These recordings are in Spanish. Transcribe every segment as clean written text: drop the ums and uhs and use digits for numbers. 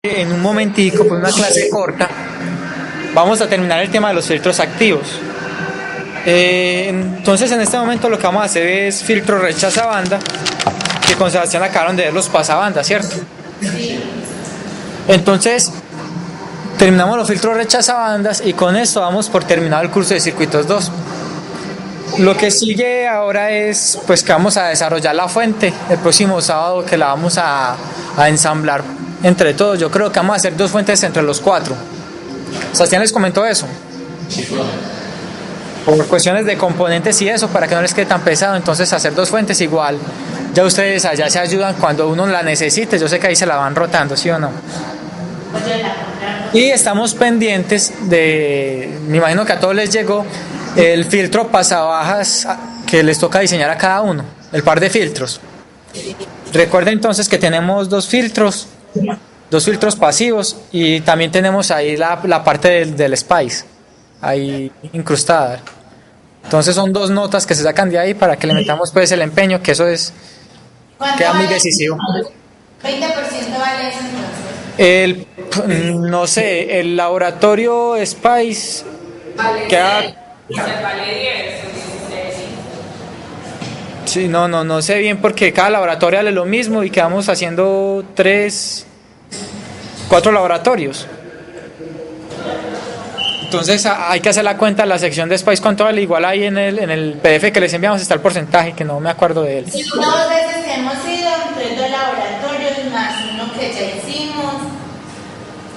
En un momentico, pues una clase corta, vamos a terminar el tema de los filtros activos. Entonces en este momento lo que vamos a hacer es filtro rechaza banda, que con Sebastián acabaron de ver los pasabandas, ¿cierto? Sí. Entonces terminamos los filtros rechaza bandas y con esto damos por terminado el curso de circuitos 2. Lo que sigue ahora es pues que vamos a desarrollar la fuente el próximo sábado, que la vamos a ensamblar entre todos. Yo creo que vamos a hacer 2 fuentes entre los 4. Sebastián les comentó eso. Por cuestiones de componentes y eso, para que no les quede tan pesado, entonces hacer 2 fuentes igual. Ya ustedes allá se ayudan cuando uno la necesite. Yo sé que ahí se la van rotando, ¿sí o no? Y estamos pendientes de, me imagino que a todos les llegó el filtro pasabajas que les toca diseñar a cada uno, el par de filtros. Recuerden entonces que tenemos 2 filtros pasivos y también tenemos ahí la parte del Spice ahí incrustada. Entonces son 2 notas que se sacan de ahí para que le metamos pues el empeño, que eso es queda muy decisivo. 20% vale eso entonces. No sé, el laboratorio Spice Vale queda... 10, vale 10 o 16. Sí, no sé bien porque cada laboratorio vale lo mismo y quedamos haciendo 4 laboratorios. Entonces hay que hacer la cuenta en la sección de Spice cuánto vale. Igual ahí en el PDF que les enviamos está el porcentaje, que no me acuerdo de él. Si 2 veces que hemos ido, entre 2 laboratorios más uno que ya hicimos,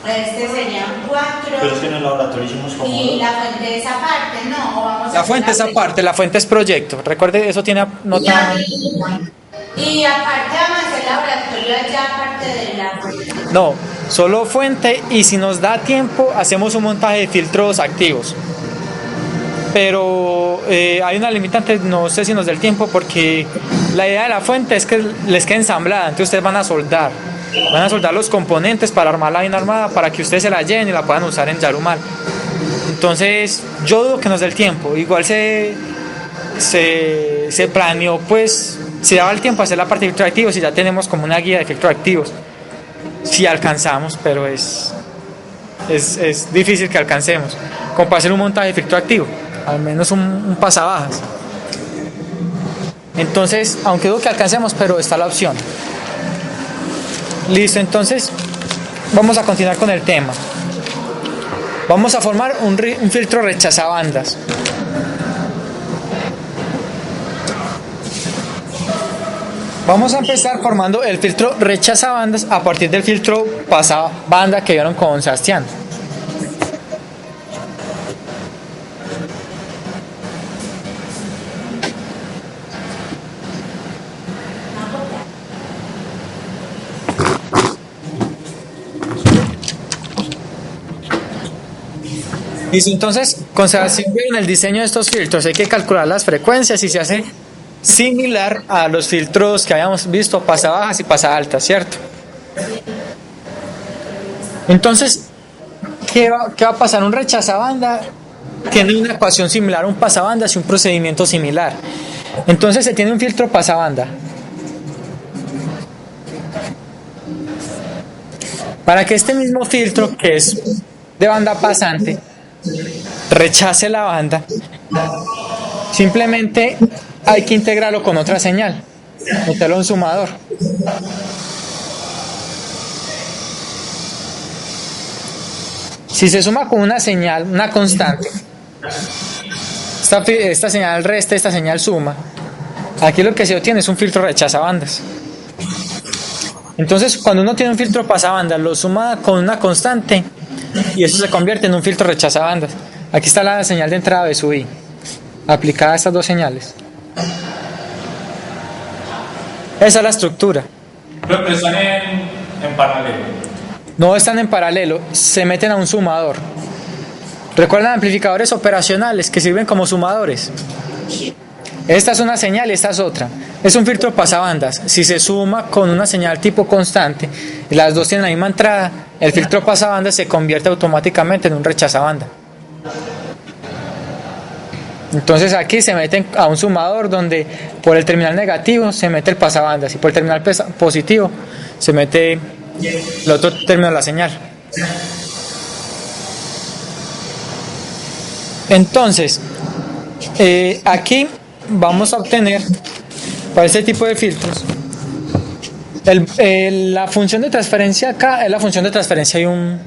serían 4. Pero es que en el laboratorio hicimos como... Y la fuente es aparte, ¿no? ¿O vamos a La fuente es hacer aparte, la fuente es proyecto. Recuerde, eso tiene nota... Y aparte vamos a hacer laboratorio allá aparte de la fuente. No, solo fuente, y si nos da tiempo hacemos un montaje de filtros activos. Pero hay una limitante, no sé si nos da el tiempo, porque la idea de la fuente es que les quede ensamblada. Entonces ustedes van a soldar los componentes para armarla bien armada, para que ustedes se la lleven y la puedan usar en Yarumal. Entonces yo dudo que nos dé el tiempo. Igual se planeó, pues se daba el tiempo a hacer la parte de filtros activos y ya tenemos como una guía de filtros activos. Si alcanzamos, pero es difícil que alcancemos. Como para hacer un montaje de filtro activo, al menos un pasabajas. Entonces, aunque dudo que alcancemos, pero está la opción. Listo, entonces vamos a continuar con el tema. Vamos a formar un filtro rechazabandas. Vamos a empezar formando el filtro rechazabandas a partir del filtro pasabanda que vieron con Sebastián. Listo, entonces con Sebastián en el diseño de estos filtros hay que calcular las frecuencias y se hace similar a los filtros que habíamos visto, pasabajas y pasaltas, ¿cierto? Entonces, ¿qué va a pasar? Un rechazabanda tiene una ecuación similar a un pasabandas y un procedimiento similar. Entonces se tiene un filtro pasabanda. Para que este mismo filtro, que es de banda pasante, rechace la banda, simplemente hay que integrarlo con otra señal, meterlo en sumador. Si se suma con una señal, una constante, esta señal resta, esta señal suma, aquí lo que se obtiene es un filtro rechazabandas. Entonces, cuando uno tiene un filtro pasabandas, lo suma con una constante y eso se convierte en un filtro rechazabandas. Aquí está la señal de entrada de sub I, aplicada a estas 2 señales. Esa es la estructura. Pero están en paralelo. No están en paralelo, se meten a un sumador. ¿Recuerdan amplificadores operacionales que sirven como sumadores? Esta es una señal y esta es otra. Es un filtro pasabandas. Si se suma con una señal tipo constante y las 2 tienen la misma entrada, el filtro pasabandas se convierte automáticamente en un rechazabanda. Entonces aquí se meten a un sumador donde por el terminal negativo se mete el pasabandas y por el terminal positivo se mete el otro término de la señal. Entonces, aquí vamos a obtener, para este tipo de filtros, la función de transferencia acá es la función de transferencia de un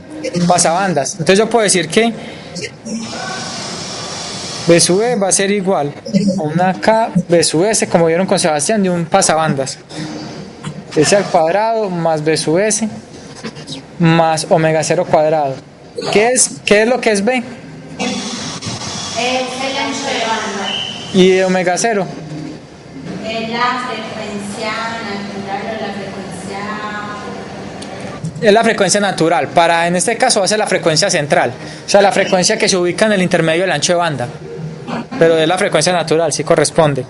pasabandas. Entonces yo puedo decir que B sub E va a ser igual a una K B sub S, como vieron con Sebastián, de un pasabandas. S al cuadrado más B sub S más omega 0 cuadrado. ¿Qué es lo que es B? Es el ancho de banda. Y de omega 0. Es la frecuencia natural o la frecuencia. Es la frecuencia natural. En este caso va a ser la frecuencia central. O sea, la frecuencia que se ubica en el intermedio del ancho de banda. Pero es la frecuencia natural, sí corresponde.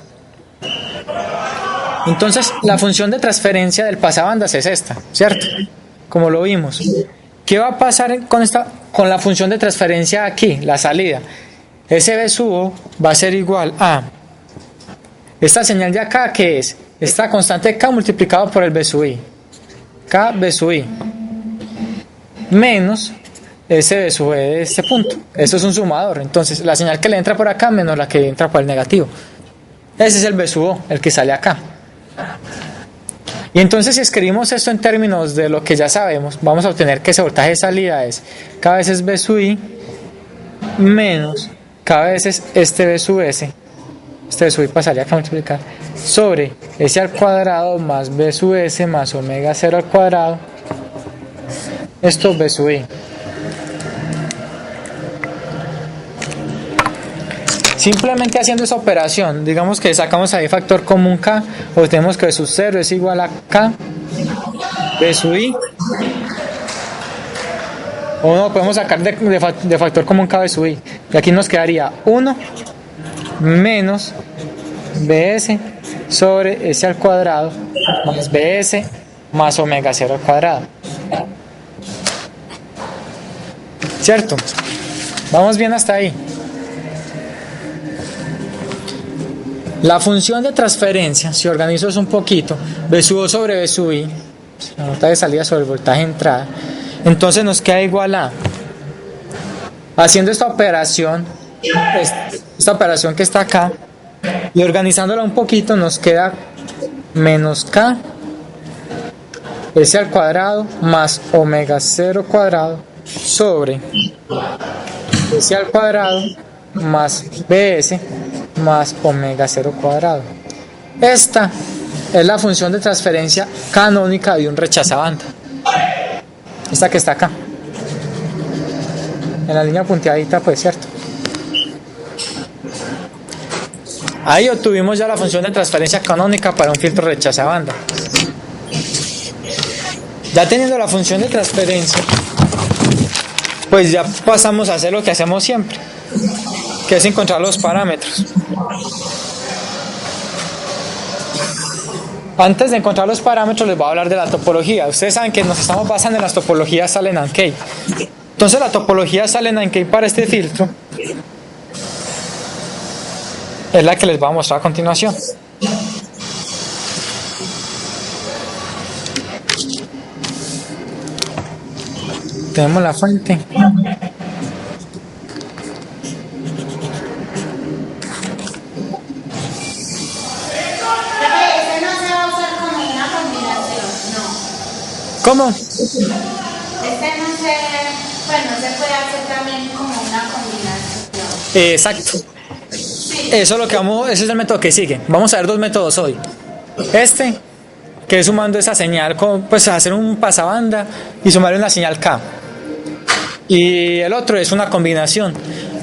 Entonces, la función de transferencia del pasabandas es esta, ¿cierto? Como lo vimos. ¿Qué va a pasar con la función de transferencia aquí, la salida? Ese B sub O va a ser igual a esta señal de acá, que es esta constante K multiplicado por el B sub I. K B sub I menos ese B sub E de este punto. Eso es un sumador. Entonces, la señal que le entra por acá menos la que entra por el negativo. Ese es el B sub O, el que sale acá. Y entonces, si escribimos esto en términos de lo que ya sabemos, vamos a obtener que ese voltaje de salida es K veces B sub I menos K veces este B sub S. Este B sub I pasaría acá a multiplicar sobre S al cuadrado más B sub S más omega 0 al cuadrado. Esto es B sub I. Simplemente haciendo esa operación, digamos que sacamos ahí factor común K, obtenemos que B sub 0 es igual a K B sub I, o no, podemos sacar de factor común K B sub I, y aquí nos quedaría 1 menos BS sobre S al cuadrado más BS más omega 0 al cuadrado. ¿Cierto? Vamos bien hasta ahí. La función de transferencia, si organizo eso un poquito, B sub O sobre B sub I, la nota de salida sobre el voltaje de entrada, entonces nos queda igual a, haciendo esta operación que está acá, y organizándola un poquito, nos queda menos K S al cuadrado más omega 0 cuadrado sobre S al cuadrado más BS más omega 0 cuadrado. Esta es la función de transferencia canónica de un rechazabanda. Esta que está acá. En la línea punteadita, pues, ¿cierto? Ahí obtuvimos ya la función de transferencia canónica para un filtro rechazabanda. Ya teniendo la función de transferencia, pues ya pasamos a hacer lo que hacemos siempre, que es encontrar los parámetros. Antes de encontrar los parámetros les voy a hablar de la topología. Ustedes saben que nos estamos basando en las topologías Sallen-Key. Entonces la topología Sallen-Key para este filtro es la que les voy a mostrar a continuación. Tenemos la fuente. ¿Cómo? Este no se puede hacer también como una combinación. Exacto. Eso es lo que ese es el método que sigue. Vamos a ver dos métodos hoy. Este, que es sumando esa señal, pues hacer un pasabanda y sumarle una señal K. Y el otro es una combinación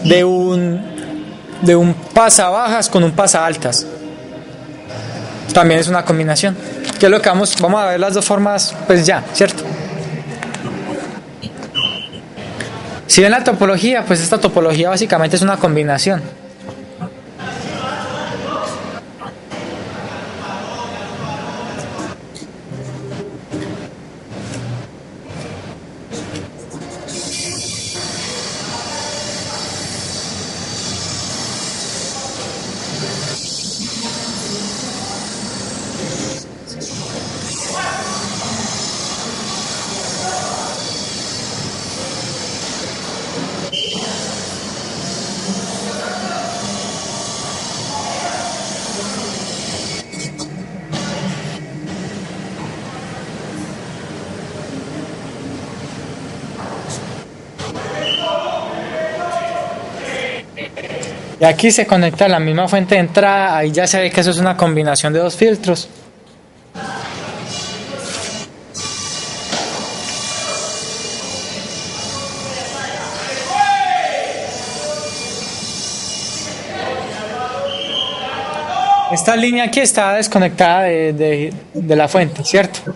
de un pasabajas con un pasaaltas. También es una combinación. Que es lo que vamos a ver las dos formas, pues ya, ¿cierto? Si ven la topología, pues esta topología básicamente es una combinación. Y aquí se conecta a la misma fuente de entrada, ahí ya se ve que eso es una combinación de dos filtros. Esta línea aquí está desconectada de la fuente, ¿cierto?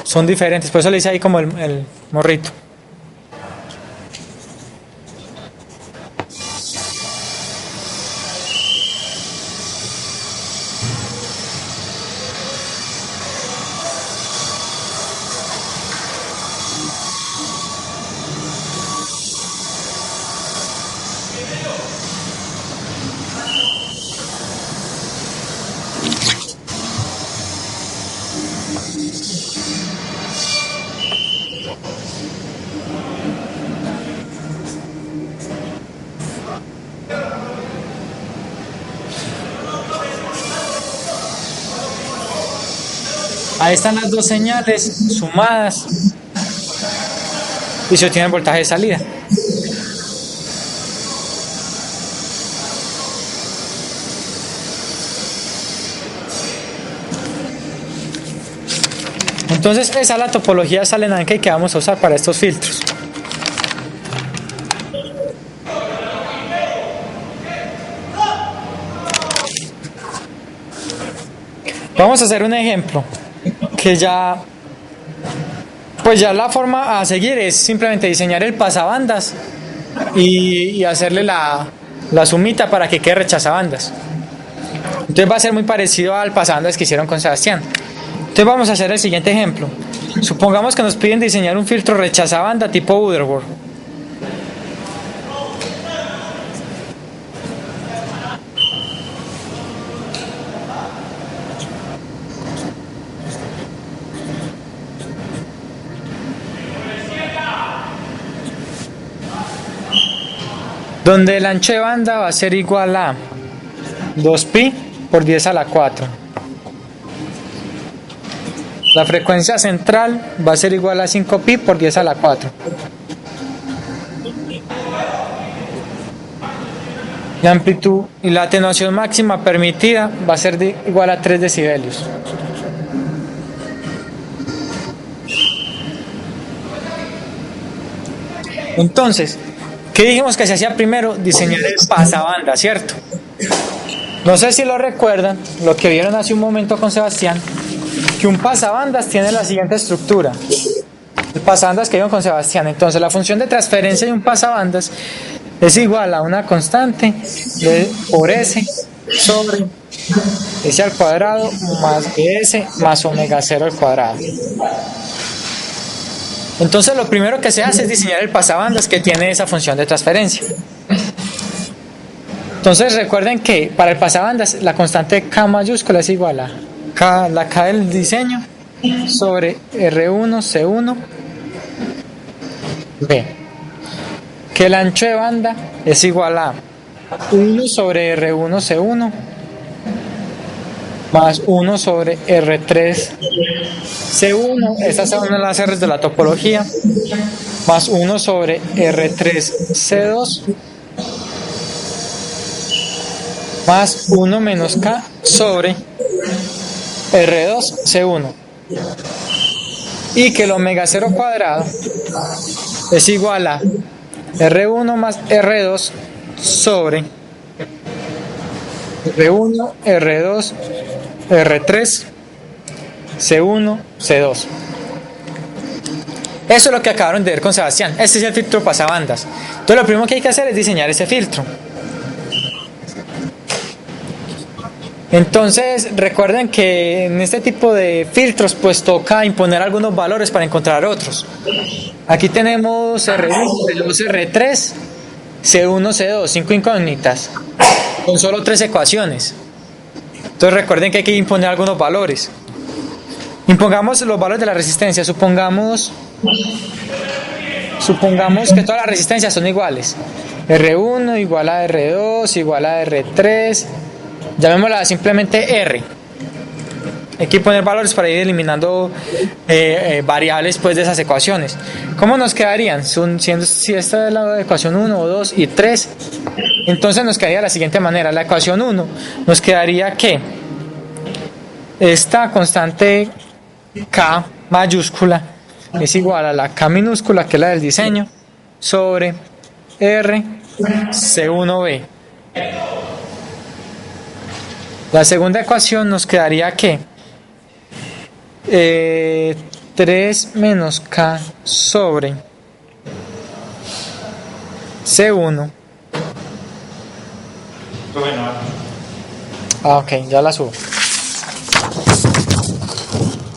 Son diferentes, por eso le hice ahí como el morrito. Ahí están las dos señales sumadas y se obtiene el voltaje de salida. Entonces esa es la topología Sallen-Anker que vamos a usar para estos filtros. Vamos a hacer un ejemplo que ya, pues ya la forma a seguir es simplemente diseñar el pasabandas y hacerle la sumita para que quede rechazabandas. Entonces va a ser muy parecido al pasabandas que hicieron con Sebastián. Entonces vamos a hacer el siguiente ejemplo. Supongamos que nos piden diseñar un filtro rechazabanda tipo Butterworth. Donde el ancho de banda va a ser igual a 2pi por 10 a la 4. La frecuencia central va a ser igual a 5pi por 10 a la 4. La amplitud y la atenuación máxima permitida va a ser igual a 3 decibelios. Entonces, ¿qué dijimos que se hacía primero? Diseñar el pasabanda, ¿cierto? No sé si lo recuerdan, lo que vieron hace un momento con Sebastián, que un pasabandas tiene la siguiente estructura. El pasabandas que vieron con Sebastián. Entonces, la función de transferencia de un pasabandas es igual a una constante por S sobre S al cuadrado más S más omega 0 al cuadrado. Entonces lo primero que se hace es diseñar el pasabandas que tiene esa función de transferencia. Entonces recuerden que para el pasabandas la constante K mayúscula es igual a la K del diseño sobre R1 C1 B, que el ancho de banda es igual a 1 sobre R1 C1 más 1 sobre R3 C1, estas son las R's de la topología, más 1 sobre R3 C2 más 1 menos K sobre R2 C1, y que el omega 0 cuadrado es igual a R1 más R2 sobre R1, R2, R3, C1, C2. Eso es lo que acabaron de ver con Sebastián. Este es el filtro pasabandas. Entonces lo primero que hay que hacer es diseñar ese filtro. Entonces recuerden que en este tipo de filtros pues toca imponer algunos valores para encontrar otros. Aquí tenemos R1, R2, R3, C1, C2, 5 incógnitas con solo 3 ecuaciones. Entonces recuerden que hay que imponer algunos valores. Impongamos los valores de la resistencia. Supongamos que todas las resistencias son iguales. R1 igual a R2 igual a R3. Llamémosla simplemente R. Hay que poner valores para ir eliminando variables pues de esas ecuaciones. ¿Cómo nos quedarían? Si esta es la ecuación 1, 2 y 3, entonces nos quedaría de la siguiente manera. La ecuación 1 nos quedaría que esta constante K mayúscula es igual a la K minúscula, que es la del diseño, sobre R C1B. La segunda ecuación nos quedaría que 3 menos K sobre C1. Bueno, Ok, ya la subo.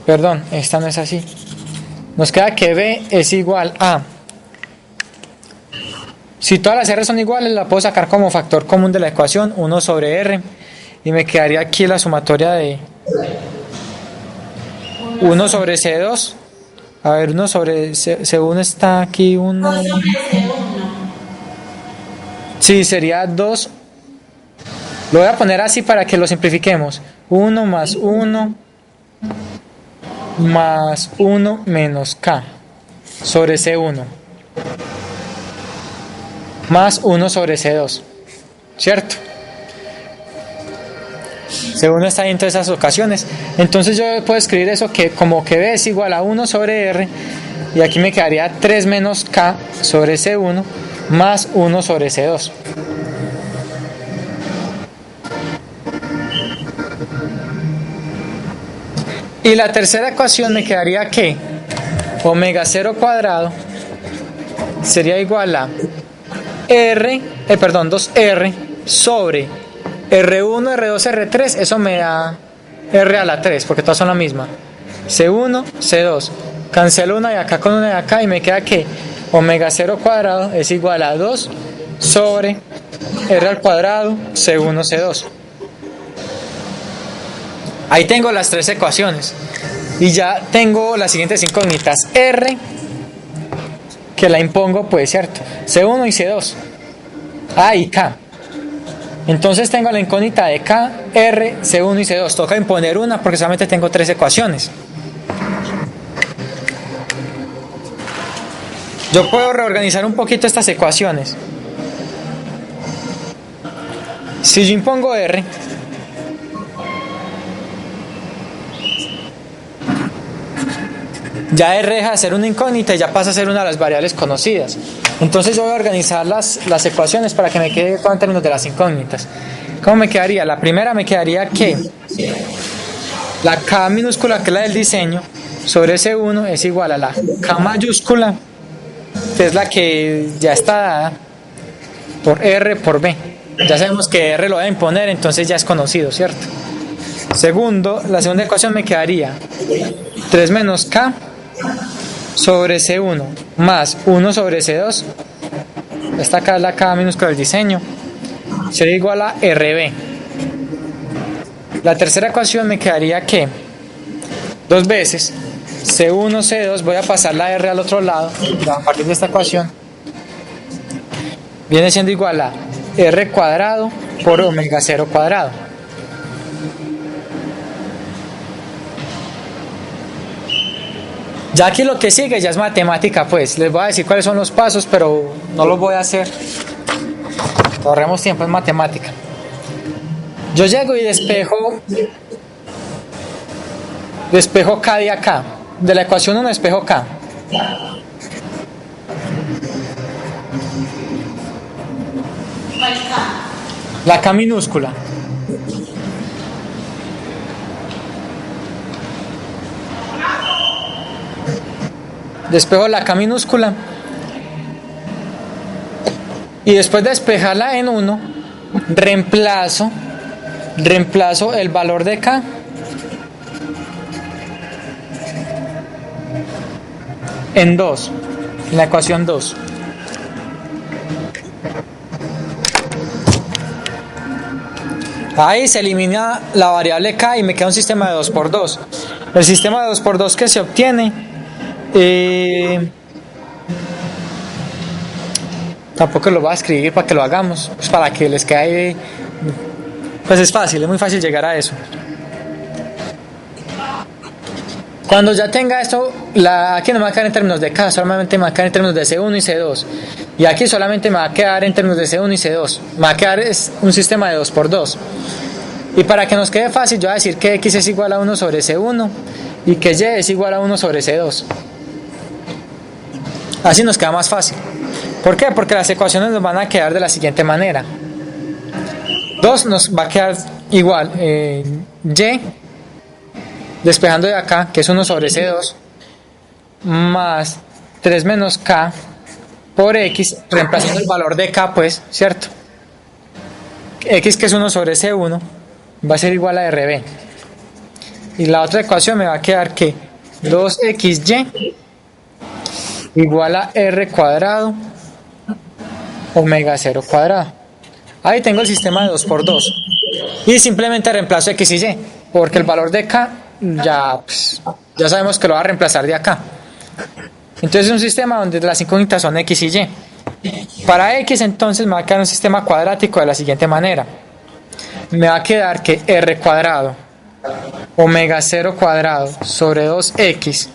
Perdón, esta no es así. Nos queda que B es igual a... Si todas las R son iguales, la puedo sacar como factor común de la ecuación, 1 sobre R. Y me quedaría aquí la sumatoria de 1 sobre C2. A ver, 1 sobre C1 está aquí, 1. 2 sobre C1. Sí, sería 2. Lo voy a poner así para que lo simplifiquemos. 1 más 1 más 1 menos K sobre C1 más 1 sobre C2. ¿Cierto? C1 está ahí en todas esas ocasiones. Entonces yo puedo escribir eso que como que B es igual a 1 sobre R. Y aquí me quedaría 3 menos K sobre C1 más 1 sobre C2. Y la tercera ecuación me quedaría que omega 0 cuadrado sería igual a 2R sobre R1, R2, R3. Eso me da R a la 3, porque todas son la misma. C1, C2. Cancelo una de acá con una de acá y me queda que omega 0 cuadrado es igual a 2 sobre R al cuadrado, C1, C2. Ahí tengo las tres ecuaciones. Y ya tengo las siguientes incógnitas. R, que la impongo, pues, ¿cierto? C1 y C2. A y K. Entonces tengo la incógnita de K, R, C1 y C2. Toca imponer una porque solamente tengo tres ecuaciones. Yo puedo reorganizar un poquito estas ecuaciones. Si yo impongo R, ya R deja de ser una incógnita y ya pasa a ser una de las variables conocidas. Entonces yo voy a organizar las ecuaciones para que me quede todo en términos de las incógnitas. ¿Cómo me quedaría? La primera me quedaría que la K minúscula, que es la del diseño, sobre C1 es igual a la K mayúscula, que es la que ya está dada, por R por B. Ya sabemos que R lo voy a imponer, entonces ya es conocido, ¿cierto? Segundo, la segunda ecuación me quedaría 3 menos K sobre C1 más 1 sobre C2. Esta acá es la K minúscula del diseño. Sería igual a RB. La tercera ecuación me quedaría que dos veces C1, C2, voy a pasar la R al otro lado a partir de esta ecuación. Viene siendo igual a R cuadrado por omega 0 cuadrado. Ya aquí lo que sigue ya es matemática, pues. Les voy a decir cuáles son los pasos, pero no los voy a hacer. Ahorremos tiempo, en matemática. Yo llego y despejo K de acá. De la ecuación 1 despejo K. ¿Cuál K? La K minúscula. Despejo la K minúscula. Y después de despejarla en 1, reemplazo el valor de K en 2, en la ecuación 2. Ahí se elimina la variable K y me queda un sistema de 2 por 2. El sistema de 2 por 2 que se obtiene, tampoco lo voy a escribir para que lo hagamos, pues para que les quede, pues es fácil, es muy fácil llegar a eso. Cuando ya tenga esto, aquí no me va a quedar en términos de K, solamente me va a quedar en términos de C1 y C2. Y aquí solamente me va a quedar en términos de C1 y C2. Me va a quedar un sistema de 2 por 2. Y para que nos quede fácil, yo voy a decir que X es igual a 1 sobre C1 y que Y es igual a 1 sobre C2. Así nos queda más fácil. ¿Por qué? Porque las ecuaciones nos van a quedar de la siguiente manera. 2 nos va a quedar igual Y, despejando de acá, que es 1 sobre C2, más 3 menos K por X, reemplazando el valor de K, pues, ¿cierto? X, que es 1 sobre C1, va a ser igual a RB. Y la otra ecuación me va a quedar que 2XY igual a R cuadrado omega 0 cuadrado. Ahí tengo el sistema de 2 por 2. Y simplemente reemplazo X y Y, porque el valor de K ya sabemos que lo va a reemplazar de acá. Entonces es un sistema donde las incógnitas son X y Y. Para X entonces me va a quedar un sistema cuadrático de la siguiente manera. Me va a quedar que R cuadrado omega 0 cuadrado sobre 2X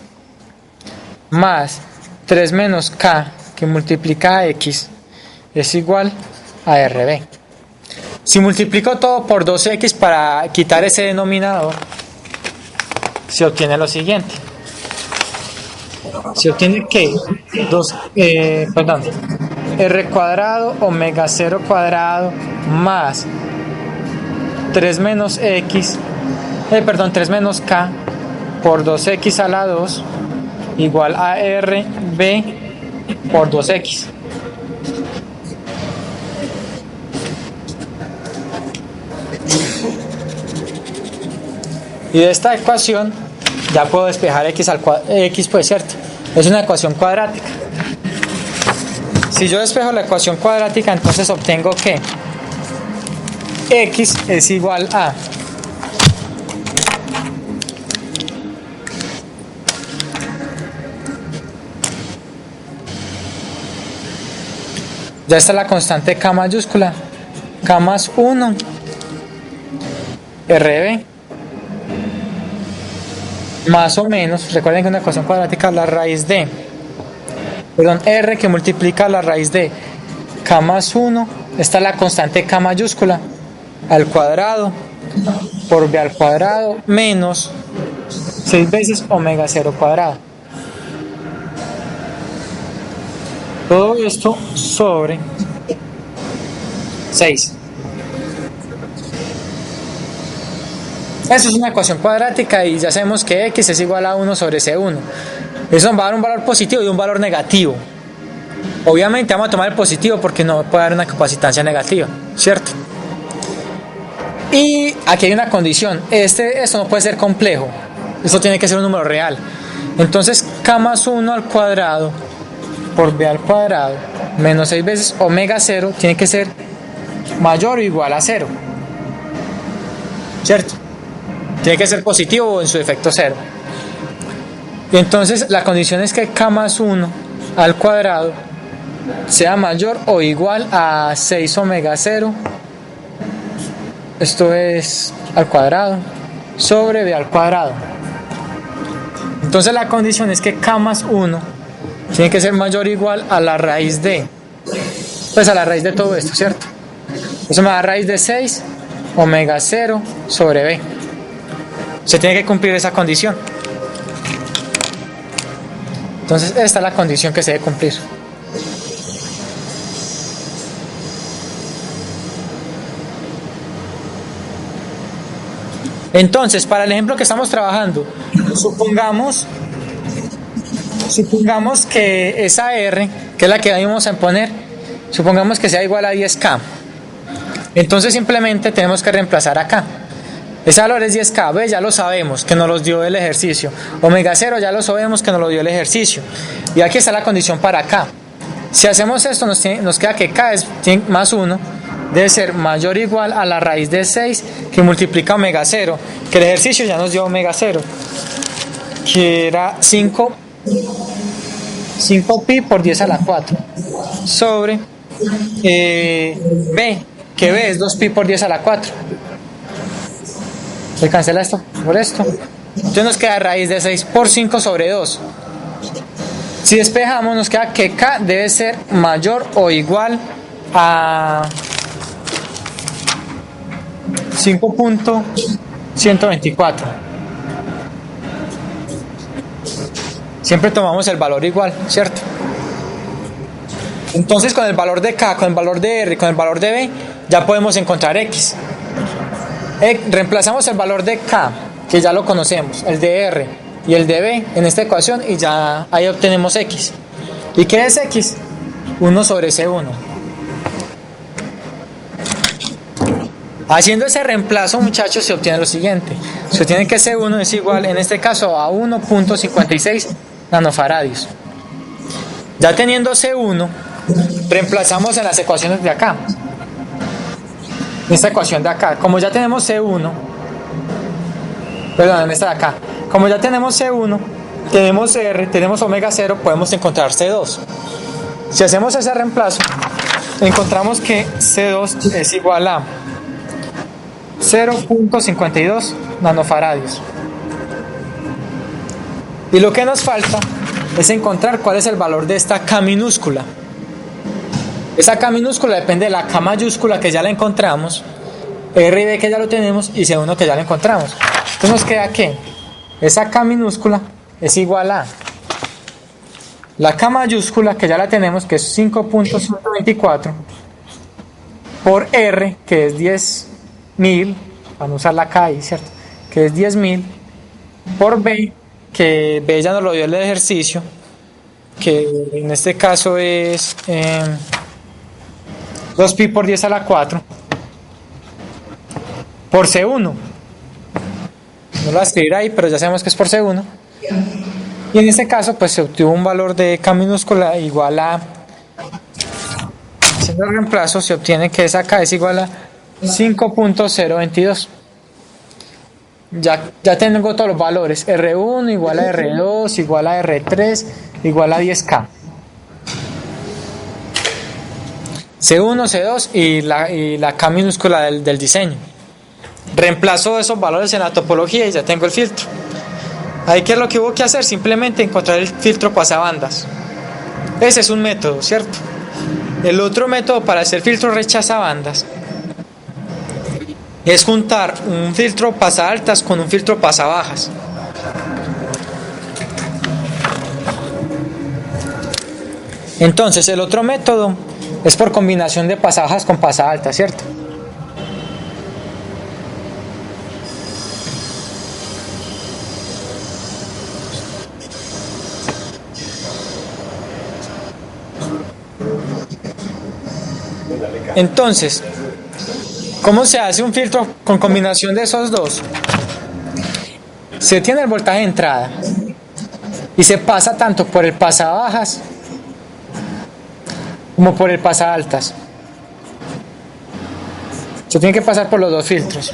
más 3 menos K que multiplica a X es igual a RB. Si multiplico todo por 2X para quitar ese denominador, se obtiene lo siguiente. Se obtiene que R cuadrado omega 0 cuadrado más 3 menos X 3 menos K por 2X a la 2 igual a RB por 2X. Y de esta ecuación ya puedo despejar X, pues cierto, es una ecuación cuadrática. Si yo despejo la ecuación cuadrática, entonces obtengo que X es igual a ya está la constante K mayúscula, K más 1 RB más o menos, recuerden que una ecuación cuadrática es la raíz de R que multiplica la raíz de K más 1, está la constante K mayúscula al cuadrado por B al cuadrado menos 6 veces omega 0 cuadrado. Todo esto sobre 6. Eso es una ecuación cuadrática y ya sabemos que X es igual a 1 sobre C1. Eso va a dar un valor positivo y un valor negativo. Obviamente vamos a tomar el positivo porque no puede haber una capacitancia negativa, ¿cierto? Y aquí hay una condición. Esto no puede ser complejo. Esto tiene que ser un número real. Entonces K más 1 al cuadrado por B al cuadrado menos 6 veces omega 0 tiene que ser mayor o igual a 0, ¿cierto? Tiene que ser positivo o en su defecto 0. Y entonces la condición es que K más 1 al cuadrado sea mayor o igual a 6 omega 0, esto es al cuadrado, sobre B al cuadrado. Entonces la condición es que K más 1 tiene que ser mayor o igual a la raíz de, pues a la raíz de todo esto, ¿cierto? Eso me da raíz de 6 omega 0 sobre B. Se tiene que cumplir esa condición. Entonces esta es la condición que se debe cumplir. Entonces, para el ejemplo que estamos trabajando, supongamos que esa R, que es la que vamos a poner, supongamos que sea igual a 10K. Entonces simplemente tenemos que reemplazar acá. Ese valor es 10K, ¿ves? Ya lo sabemos, que nos los dio el ejercicio. Omega 0 ya lo sabemos que nos lo dio el ejercicio. Y aquí está la condición para K. Si hacemos esto, nos queda que K es más 1, debe ser mayor o igual a la raíz de 6 que multiplica omega 0, que el ejercicio ya nos dio omega 0, que era 5 pi por 10 a la 4, sobre B, que B es 2 pi por 10 a la 4. Se cancela esto por esto, Entonces nos queda raíz de 6 por 5 sobre 2. Si despejamos nos queda que K debe ser mayor o igual a 5.124. Siempre tomamos el valor igual, ¿cierto? Entonces con el valor de K, con el valor de R, con el valor de B, ya podemos encontrar X. Reemplazamos el valor de K, que ya lo conocemos, el de R y el de B en esta ecuación, y ya ahí obtenemos X. ¿Y qué es X? 1 sobre C1. Haciendo ese reemplazo, muchachos, se obtiene lo siguiente. Se obtiene que C1 es igual, en este caso, a 1.56 nanofaradios. Ya teniendo C1, reemplazamos en las ecuaciones de acá. En esta ecuación de acá, como ya tenemos C1, perdón, en esta de acá, como ya tenemos C1, tenemos R, tenemos omega 0, podemos encontrar C2. Si hacemos ese reemplazo, encontramos que C2 es igual a 0.52 nanofaradios. Y lo que nos falta es encontrar cuál es el valor de esta K minúscula. Esa K minúscula depende de la K mayúscula, que ya la encontramos, R y B, que ya lo tenemos, y C1, que ya la encontramos. Entonces nos queda que esa K minúscula es igual a la K mayúscula, que ya la tenemos, que es 5.124, por R, que es 10.000, para no usar la K ahí, ¿cierto? Que es 10.000, por B, que B ya nos lo dio el ejercicio, que en este caso es 2pi por 10 a la 4, por C1. No lo voy a escribir ahí, pero ya sabemos que es por C1. Y en este caso, pues se obtuvo un valor de K minúscula igual a, haciendo el reemplazo, se obtiene que esa K es igual a 5.022. Ya tengo todos los valores. R1 igual a R2 igual a R3 igual a 10K. C1, C2 y la K minúscula del diseño. Reemplazo esos valores en la topología y ya tengo el filtro. Ahí, ¿qué es lo que hubo que hacer? Simplemente encontrar el filtro pasabandas. Ese es un método, ¿cierto? El otro método para hacer filtro rechazabandas es juntar un filtro pasaaltas con un filtro pasabajas. Entonces, el otro método es por combinación de pasabajas con pasaaltas, ¿cierto? Entonces, ¿cómo se hace un filtro con combinación de esos dos? Se tiene el voltaje de entrada y se pasa tanto por el pasabajas como por el pasaaltas. Se tiene que pasar por los dos filtros.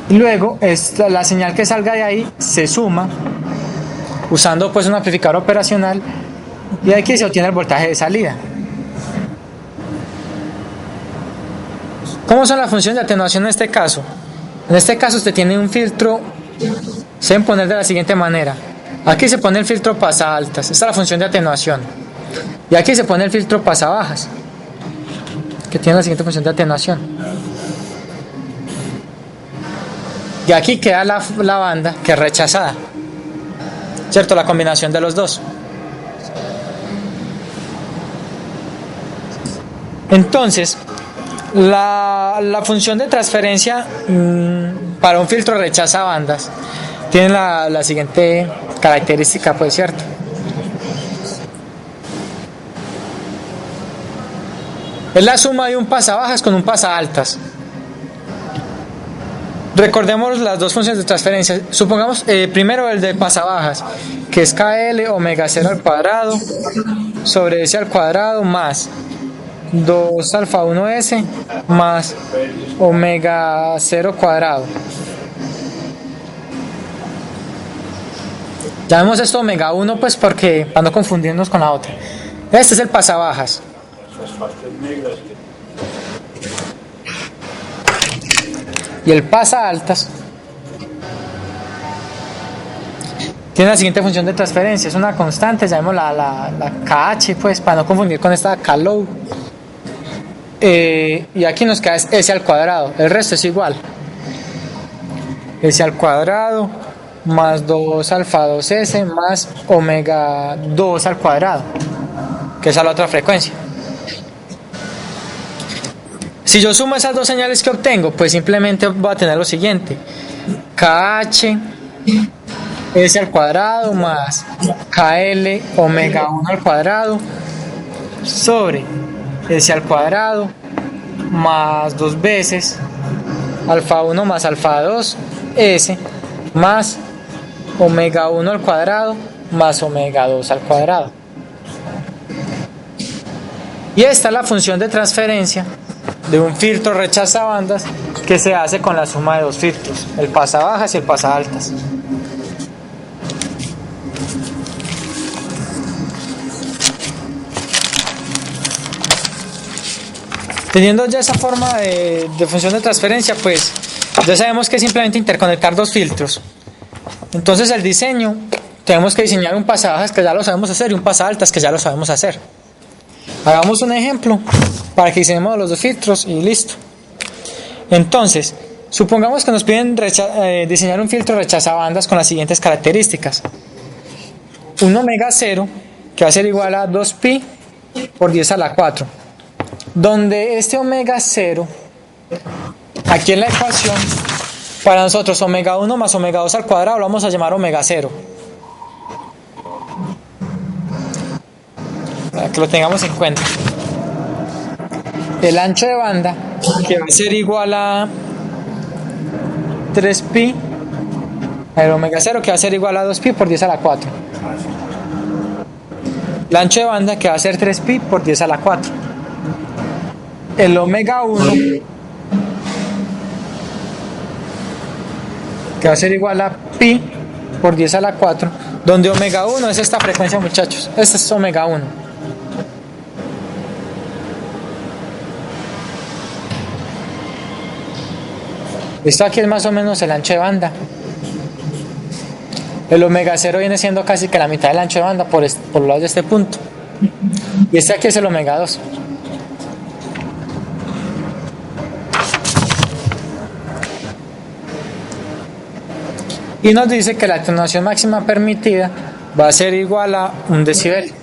Y luego la señal que salga de ahí se suma usando pues un amplificador operacional, y aquí se obtiene el voltaje de salida. ¿Cómo son las funciones de atenuación en este caso? En este caso usted tiene un filtro, se deben poner de la siguiente manera. Aquí se pone el filtro pasaaltas, esta es la función de atenuación, y aquí se pone el filtro pasabajas, que tiene la siguiente función de atenuación. Y aquí queda la banda que es rechazada, ¿cierto? La combinación de los dos. Entonces, la función de transferencia para un filtro rechaza bandas tiene la siguiente característica, pues, ¿cierto? Es la suma de un pasabajas con un pasaaltas. Recordemos las dos funciones de transferencia. Supongamos primero el de pasabajas, que es KL omega 0 al cuadrado sobre S al cuadrado más 2 alfa 1S más omega 0 cuadrado. Llamemos esto omega 1 pues porque para no confundirnos con la otra. Este es el pasabajas. Y el pasa altas tiene la siguiente función de transferencia. Es una constante, llamémosla la KH, pues, para no confundir con esta KLOW. Y aquí nos queda S al cuadrado. El resto es igual. S al cuadrado más 2 alfa 2S más omega 2 al cuadrado, que es la otra frecuencia. Si yo sumo esas dos señales que obtengo, pues simplemente voy a tener lo siguiente: KH S al cuadrado más KL omega 1 al cuadrado sobre S al cuadrado más 2 veces alfa 1 más alfa 2 S más omega 1 al cuadrado más omega 2 al cuadrado. Y esta es la función de transferencia de un filtro rechazabandas que se hace con la suma de dos filtros, el pasabajas y el pasaaltas. Teniendo ya esa forma de función de transferencia, pues ya sabemos que es simplemente interconectar dos filtros. Entonces el diseño, tenemos que diseñar un pasabajas que ya lo sabemos hacer y un pasaaltas que ya lo sabemos hacer. Hagamos un ejemplo para que diseñemos los dos filtros y listo. Entonces, supongamos que nos piden diseñar un filtro rechazabandas con las siguientes características: un omega 0 que va a ser igual a 2pi por 10 a la 4, donde este omega 0 aquí en la ecuación, para nosotros omega 1 más omega 2 al cuadrado lo vamos a llamar omega 0, para que lo tengamos en cuenta. El ancho de banda, que va a ser igual a 3pi, el omega 0 que va a ser igual a 2pi por 10 a la 4. El ancho de banda que va a ser 3pi por 10 a la 4. El omega 1 que va a ser igual a pi por 10 a la 4, donde omega 1 es esta frecuencia, muchachos. Esta es omega 1. Esto aquí es más o menos el ancho de banda. El omega 0 viene siendo casi que la mitad del ancho de banda por los lados de este punto. Y este aquí es el omega 2. Y nos dice que la atenuación máxima permitida va a ser igual a 1 decibel.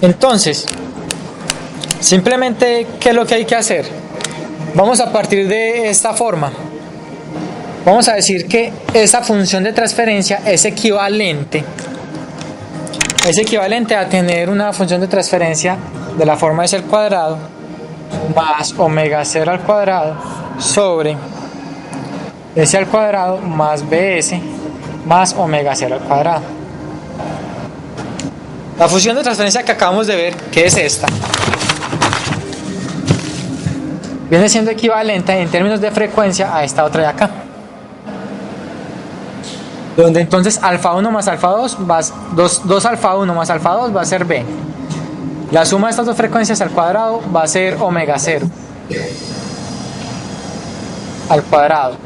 Entonces, simplemente, ¿qué es lo que hay que hacer? Vamos a partir de esta forma. Vamos a decir que esa función de transferencia es equivalente a tener una función de transferencia de la forma S al cuadrado más omega 0 al cuadrado sobre S al cuadrado más BS más omega 0 al cuadrado. La función de transferencia que acabamos de ver, que es esta, viene siendo equivalente en términos de frecuencia a esta otra de acá, donde entonces alfa 1 más alfa 2 2 alfa 1 más alfa 2 va a ser B. La suma de estas dos frecuencias al cuadrado va a ser omega 0 al cuadrado.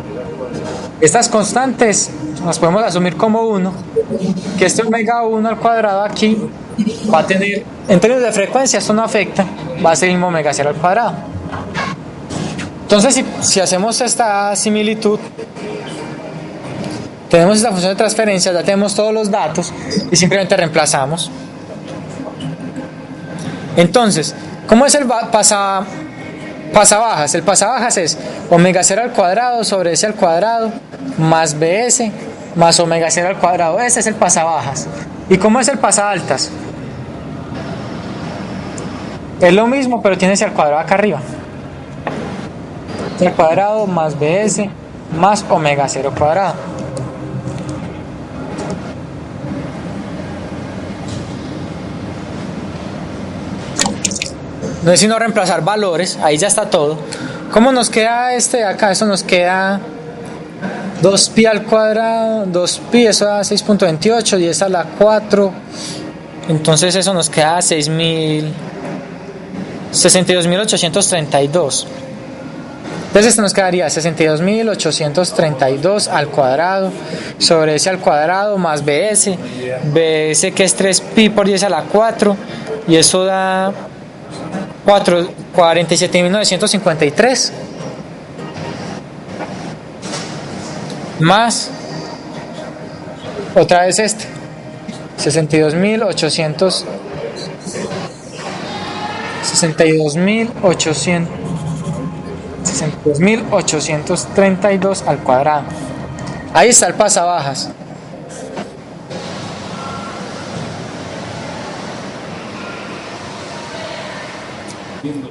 Estas constantes las podemos asumir como 1, que este omega 1 al cuadrado aquí va a tener, en términos de frecuencia esto no afecta, va a ser mismo omega 0 al cuadrado. Entonces si hacemos esta similitud, tenemos esta función de transferencia, ya tenemos todos los datos y simplemente reemplazamos. Entonces, ¿cómo es el pasabajas? El pasabajas es omega 0 al cuadrado sobre S al cuadrado más BS más omega 0 al cuadrado. Ese es el pasabajas. ¿Y cómo es el pasaaltas? Es lo mismo, pero tiene S al cuadrado acá arriba. S al cuadrado más BS más omega 0 cuadrado. No es sino reemplazar valores, ahí ya está todo. ¿Cómo nos queda este de acá? Eso nos queda 2pi al cuadrado, 2pi, eso da 6.28, 10 a la 4. Entonces eso nos queda 6000 62.832. Entonces esto nos quedaría 62.832 al cuadrado sobre S al cuadrado más BS. BS que es 3pi por 10 a la 4. Y eso da 47.953. Más otra vez este 62.832 al cuadrado. Ahí está el pasabajas.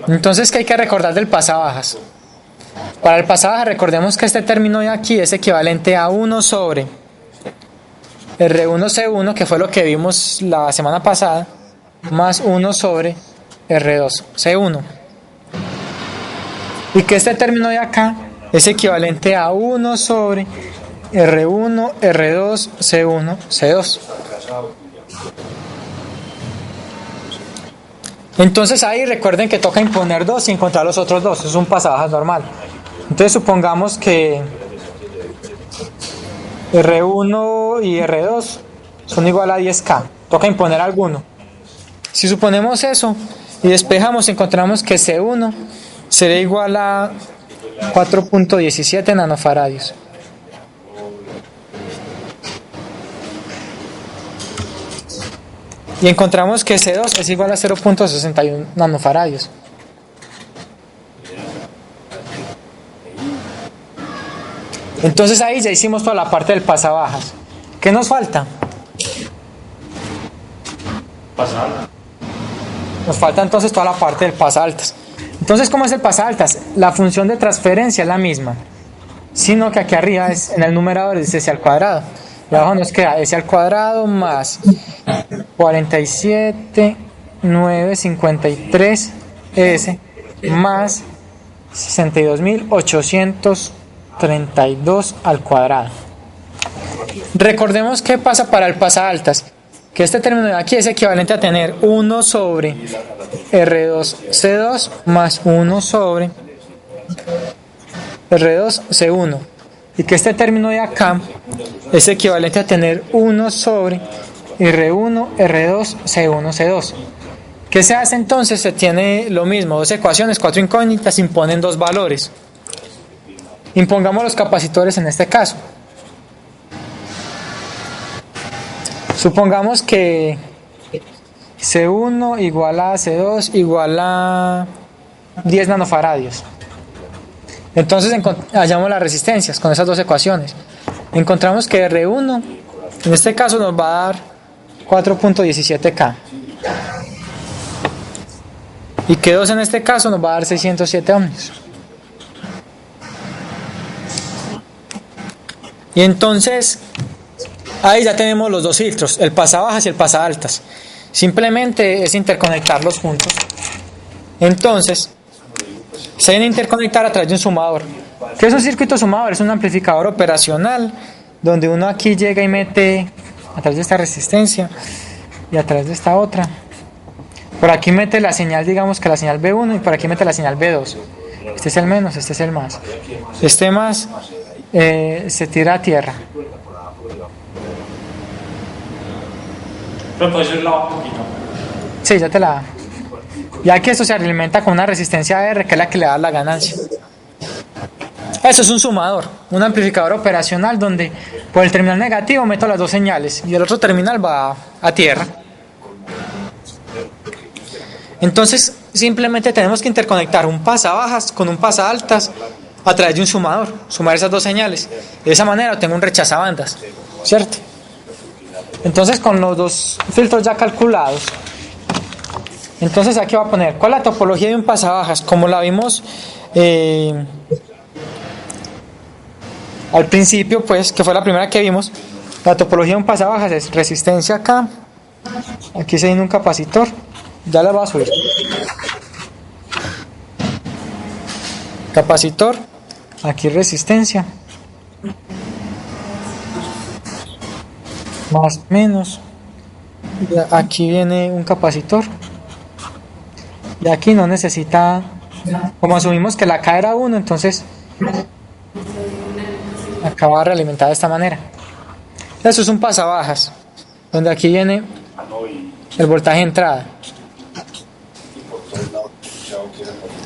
Entonces, ¿qué hay que recordar del pasabajas? Para el pasabajas recordemos que este término de aquí es equivalente a 1 sobre R1C1, que fue lo que vimos la semana pasada, más 1 sobre R2C1. Y que este término de acá es equivalente a 1 sobre R1, R2, C1, C2. Entonces ahí recuerden que toca imponer 2 y encontrar los otros dos. Es un pasabajas normal. Entonces supongamos que R1 y R2 son igual a 10K. Toca imponer alguno. Si suponemos eso y despejamos, encontramos que C1 será igual a 4.17 nanofaradios. Y encontramos que C2 es igual a 0.61 nanofaradios. Entonces ahí ya hicimos toda la parte del pasabajas. ¿Qué nos falta? Pasar. Nos falta entonces toda la parte del pasaltas. Entonces, ¿cómo es el pasaltas? La función de transferencia es la misma, sino que aquí arriba es, en el numerador es S al cuadrado. Y abajo nos queda S al cuadrado más 47.953 S más 62.832 al cuadrado. Recordemos qué pasa para el pasaltas, que este término de aquí es equivalente a tener 1 sobre R2C2 más 1 sobre R2C1. Y que este término de acá es equivalente a tener 1 sobre R1, R2, C1, C2. ¿Qué se hace entonces? Se tiene lo mismo, dos ecuaciones, cuatro incógnitas, imponen dos valores. Impongamos los capacitores en este caso. Supongamos que C1 igual a C2 igual a 10 nanofaradios. Entonces hallamos las resistencias con esas dos ecuaciones. Encontramos que R1 en este caso nos va a dar 4.17K. Y que 2 en este caso nos va a dar 607 ohmios. Y entonces ahí ya tenemos los dos filtros, el pasabajas y el pasaltas. Simplemente es interconectarlos juntos. Entonces se deben interconectar a través de un sumador. ¿Qué es un circuito sumador? Es un amplificador operacional donde uno aquí llega y mete a través de esta resistencia y a través de esta otra. Por aquí mete la señal, digamos que la señal B1, y por aquí mete la señal B2. Este es el menos, este es el más. Este más se tira a tierra. Pero puedes irla un poquito. Sí, ya te la... Ya que esto se alimenta con una resistencia R, que es la que le da la ganancia. Eso es un sumador, un amplificador operacional donde por el terminal negativo meto las dos señales y el otro terminal va a tierra. Entonces simplemente tenemos que interconectar un pasabajas con un pasaltas a través de un sumador, sumar esas dos señales. De esa manera obtengo un rechazabandas, ¿cierto? Entonces con los dos filtros ya calculados, entonces aquí voy a poner ¿cuál es la topología de un pasabajas? Como la vimos al principio, pues, que fue la primera que vimos. La topología de un pasabajas es resistencia acá, aquí se viene un capacitor, ya la voy a subir, capacitor, aquí resistencia, más menos, aquí viene un capacitor, Y aquí no necesita, como asumimos que la K era 1, entonces acá va a realimentar de esta manera. Eso es un pasabajas, donde aquí viene el voltaje de entrada.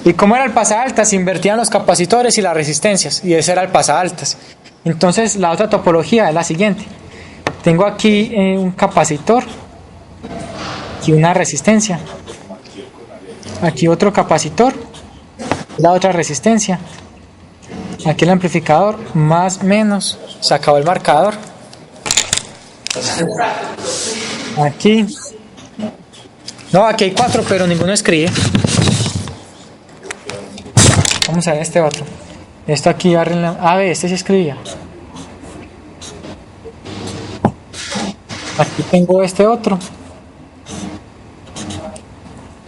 Y como era el pasaaltas, se invertían los capacitores y las resistencias, y ese era el pasaaltas. Entonces la otra topología es la siguiente. Tengo aquí un capacitor y una resistencia. Aquí otro capacitor, la otra resistencia. Aquí el amplificador, más menos, se acabó el marcador. Aquí. No, aquí hay 4, pero ninguno escribe. Vamos a ver este otro. Esto aquí arregla. Ah, ve, este sí escribía. Aquí tengo este otro.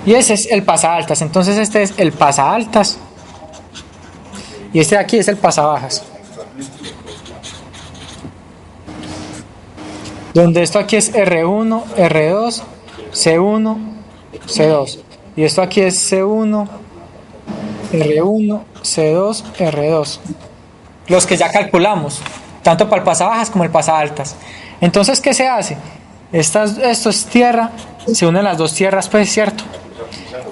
Y ese es el pasaaltas. Entonces este es el pasaaltas. Y este de aquí es el pasabajas. Donde esto aquí es R1, R2, C1, C2. Y esto aquí es C1, R1, C2, R2. Los que ya calculamos, tanto para el pasabajas como el pasaaltas. Entonces, ¿qué se hace? Esto es tierra, se unen las dos tierras, pues, ¿cierto?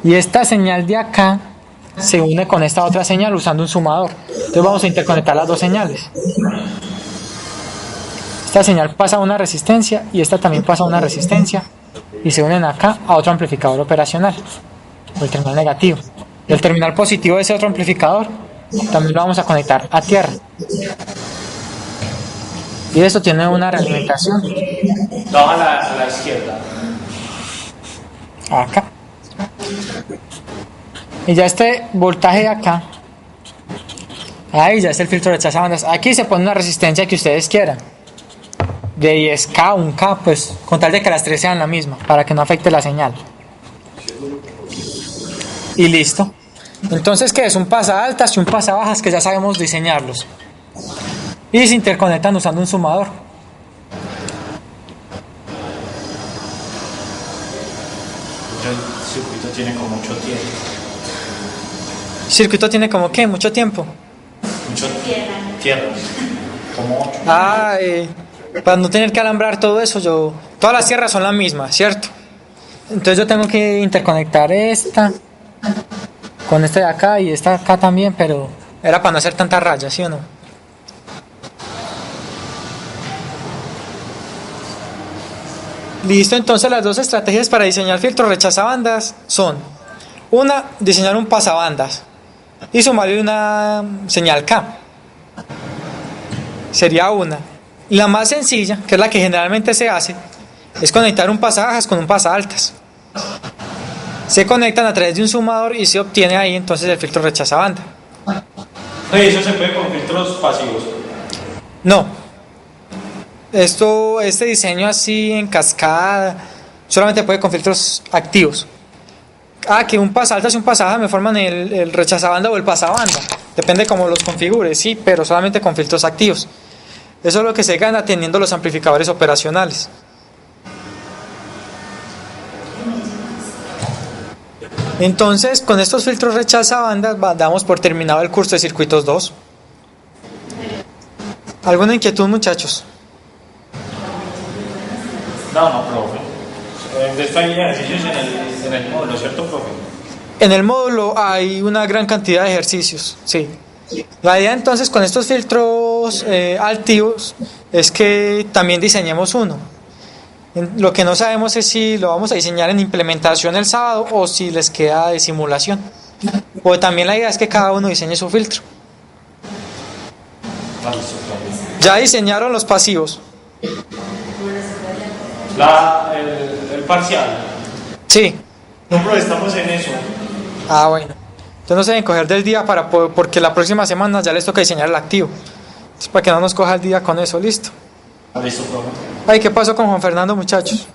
Y esta señal de acá se une con esta otra señal usando un sumador. Entonces vamos a interconectar las dos señales. Esta señal pasa a una resistencia y esta también pasa a una resistencia y se unen acá a otro amplificador operacional, o el terminal negativo. Y el terminal positivo de ese otro amplificador también lo vamos a conectar a tierra. Y esto tiene una realimentación. No, a la izquierda. Acá. Y ya este voltaje de acá, ahí ya es el filtro de rechazabandas. Aquí se pone una resistencia que ustedes quieran, de 10K, 1K, pues con tal de que las tres sean la misma, para que no afecte la señal. Y listo. Entonces, ¿qué es? Un pasaaltas y un pasabajas que ya sabemos diseñarlos. Y se interconectan usando un sumador. El circuito tiene como mucho tiempo. ¿El circuito tiene como qué? ¿Mucho tiempo? Mucho tierra. Como 8. Ah, para no tener que alambrar todo eso, todas las tierras son las mismas, ¿cierto? Entonces yo tengo que interconectar esta con esta de acá y esta acá también, pero era para no hacer tantas rayas, ¿sí o no? Listo, entonces las dos estrategias para diseñar filtros rechazabandas son: una, diseñar un pasabandas y sumarle una señal K. Sería una. La más sencilla, que es la que generalmente se hace, es conectar un pasabajas con un pasaaltas. Se conectan a través de un sumador y se obtiene ahí entonces el filtro rechazabanda. Eso se puede con filtros pasivos. No. Este diseño así en cascada solamente puede con filtros activos. Que un pasaaltas y un pasabajas me forman el rechazabanda o el pasabanda. Depende cómo los configure, sí, pero solamente con filtros activos. Eso es lo que se gana teniendo los amplificadores operacionales. Entonces, con estos filtros rechazabandas damos por terminado el curso de circuitos 2. ¿Alguna inquietud, muchachos? No, profe. Esto hay ejercicios en el módulo, ¿cierto, profe? En el módulo hay una gran cantidad de ejercicios, sí. La idea entonces con estos filtros activos es que también diseñemos uno. Lo que no sabemos es si lo vamos a diseñar en implementación el sábado o si les queda de simulación. O también la idea es que cada uno diseñe su filtro. Ya diseñaron los pasivos. El parcial. Sí. No, pero estamos en eso. Ah, bueno. Entonces no se deben coger del día porque la próxima semana ya les toca diseñar el activo. Entonces, para que no nos coja el día con eso, listo. Listo, profe. Ay, ¿qué pasó con Juan Fernando, muchachos?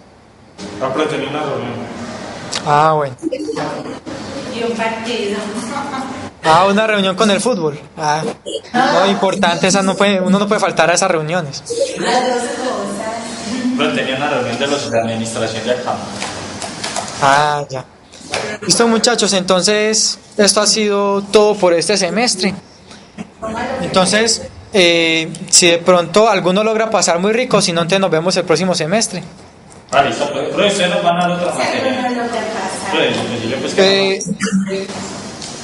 No, pero tenía una reunión. Ah, bueno. Y un partido. Una reunión con el fútbol. No, importante, uno no puede faltar a esas reuniones. Las dos cosas. Pero tenía una reunión de los de administración del campo. Ya. Listo, muchachos, entonces esto ha sido todo por este semestre. Entonces, si de pronto alguno logra pasar muy rico, si no, entonces nos vemos el próximo semestre. Ah, listo, pero ustedes nos van a dar otra materia. Seguro no lo que pasa. Pues, decirle, pues, que no.